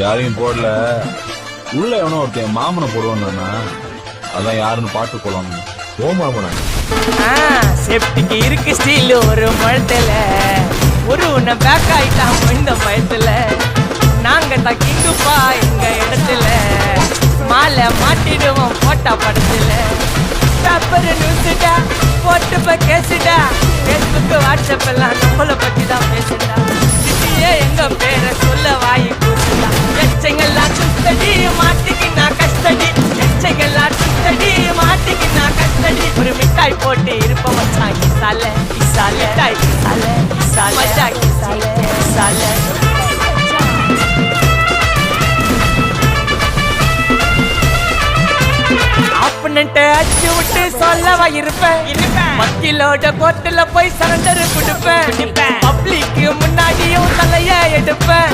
யாரையும் போடல. உள்ள எவனோ ஒருத்தன் மாமனை போடுவான்னா அதான் யாருன்னு பாட்டு போடணும். ஓ மாமனா சேஃப்டிக்கு இருக்கு ஸ்டீல் ஒரு மழத்துல ஒரு உன்னை பேக் ஆயிட்டான் இந்த பயத்துல. நாங்க தக்கிங்குப்பா எங்க இடத்துல மாலை மாட்டிடுவோம் போட்டா படத்துல. பேப்பர் நியூஸ்டா போட்டு கேசுடா பேஸ்புக் வாட்ஸ்அப் எல்லாம் நம்மள பத்தி தான் பேசுடா. சிட்டியே எங்க பேரை சொல்ல வாய் கூசுடா. எச்சைங்கெல்லாம் சுத்தடி மாட்டிக்கு நான் கஷ்டடி. எச்சைங்கெல்லாம் சுத்தடி மாட்டிக்கு நான் கஷ்டடி. ஒரு மிட்டாய் போட்டு இருப்ப மச்சான் இசால இசால மிட்டாய் இசால இசால மச்சான் இசால இசால. அடிச்சு விட்டு சொல்லவா இருப்பேன். வக்கீலோட கோர்ட்டுல போய் சரண்டர் கொடுப்பேன். பப்ளிக்கு முன்னாடியும் தலைய எடுப்பேன்.